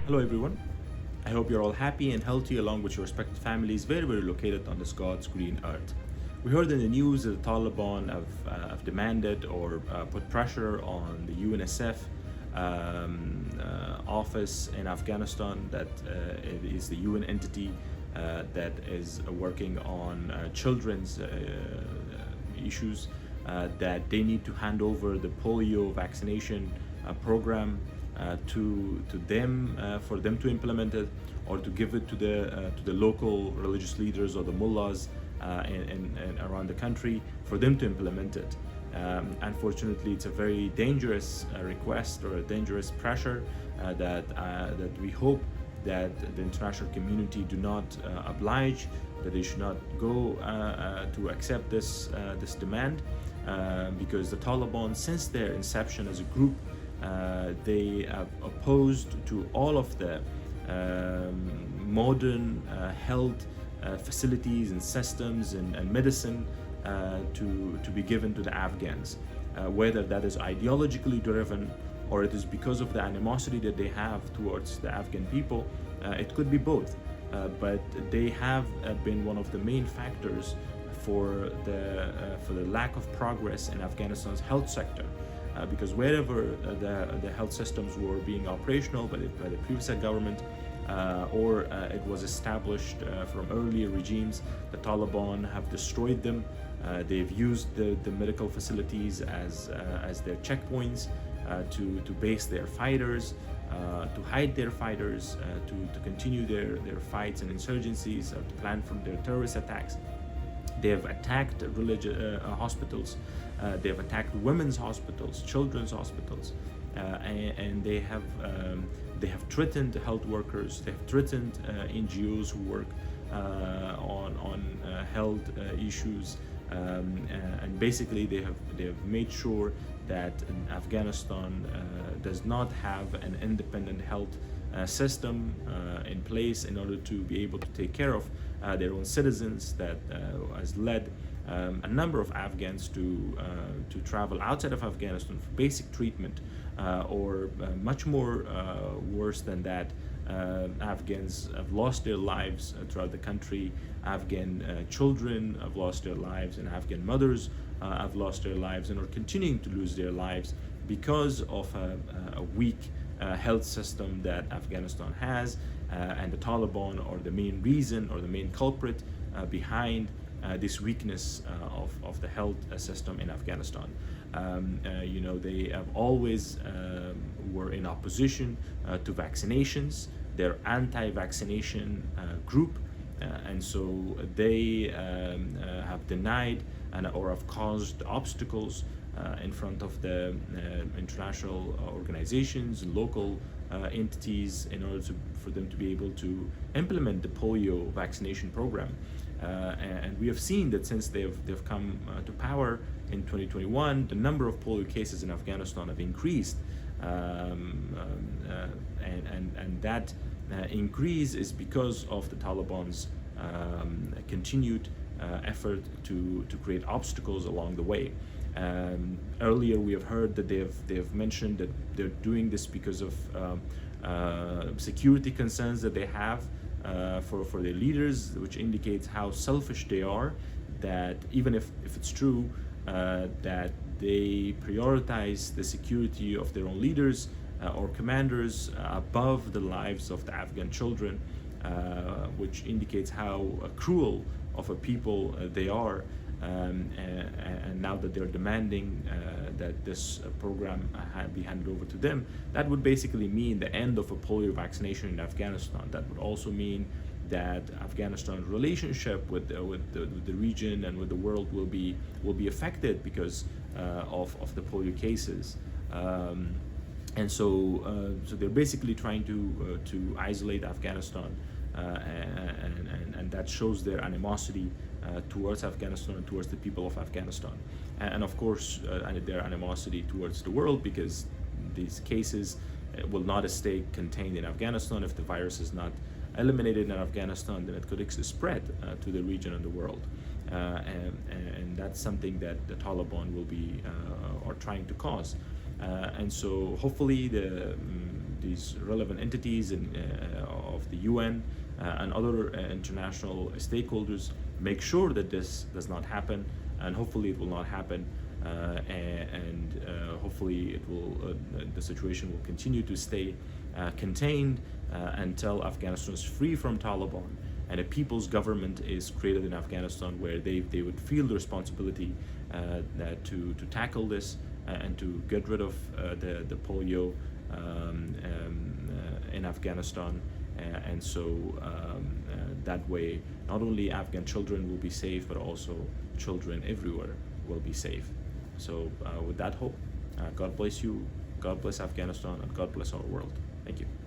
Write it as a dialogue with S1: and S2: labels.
S1: Hello everyone. I hope you're all happy and healthy along with your respective families wherever located on this God's green earth. We heard in the news that the Taliban have demanded or put pressure on the UNICEF office in Afghanistan, that it is the UN entity that is working on children's issues, that they need to hand over the polio vaccination program to them, for them to implement it, or to give it to the local religious leaders or the mullahs and around the country for them to implement it. Unfortunately, it's a very dangerous request or a dangerous pressure that we hope that the international community do not oblige, that they should not go to accept this demand, because the Taliban, since their inception as a group, they have opposed to all of the modern health facilities and systems and medicine to be given to the Afghans, whether that is ideologically driven or it is because of the animosity that they have towards the Afghan people. It could be both, but they have been one of the main factors for the lack of progress in Afghanistan's health sector. Because wherever the health systems were being operational by the previous government, or it was established from earlier regimes, the Taliban have destroyed them. They've used the medical facilities as their checkpoints to base their fighters, to hide their fighters, to continue their fights and insurgencies, to plan from their terrorist attacks. They have attacked religious hospitals. They have attacked women's hospitals, children's hospitals, and they have threatened health workers. They have threatened NGOs who work on health issues, and basically they have made sure that Afghanistan does not have an independent health system in place in order to be able to take care of their own citizens. That has led a number of Afghans to travel outside of Afghanistan for basic treatment, or much more worse than that. Afghans have lost their lives throughout the country. Afghan children have lost their lives, and Afghan mothers have lost their lives and are continuing to lose their lives because of a weak health system that Afghanistan has, and the Taliban are the main reason or the main culprit behind this weakness of the health system in Afghanistan. They have always were in opposition to vaccinations. They're anti-vaccination group, and so they have denied or have caused obstacles in front of the international organizations and local entities in order for them to be able to implement the polio vaccination program. And we have seen that since they've come to power in 2021, the number of polio cases in Afghanistan have increased, and that increase is because of the Taliban's continued effort to create obstacles along the way. Earlier, we have heard that they have mentioned that they're doing this because of security concerns that they have for their leaders, which indicates how selfish they are. That even if it's true that they prioritize the security of their own leaders or commanders above the lives of the Afghan children, which indicates how cruel of a people they are. And now that they're demanding that this program be handed over to them, that would basically mean the end of a polio vaccination in Afghanistan. That would also mean that Afghanistan's relationship with the region and with the world will be affected because of the polio cases. And so they're basically trying to isolate Afghanistan, and that shows their animosity towards Afghanistan and towards the people of Afghanistan, and of course their animosity towards the world, because these cases will not stay contained in Afghanistan. If the virus is not eliminated in Afghanistan, then it could spread to the region and the world, and that's something that the Taliban will be are trying to cause. And so hopefully these relevant entities of the UN and other international stakeholders make sure that this does not happen, and hopefully it will not happen. And hopefully the situation will continue to stay contained until Afghanistan is free from Taliban and a people's government is created in Afghanistan where they would feel the responsibility to tackle this and to get rid of the polio in Afghanistan. And so that way not only Afghan children will be safe, but also children everywhere will be safe. So with that hope, God bless you, God bless Afghanistan, and God bless our world. Thank you.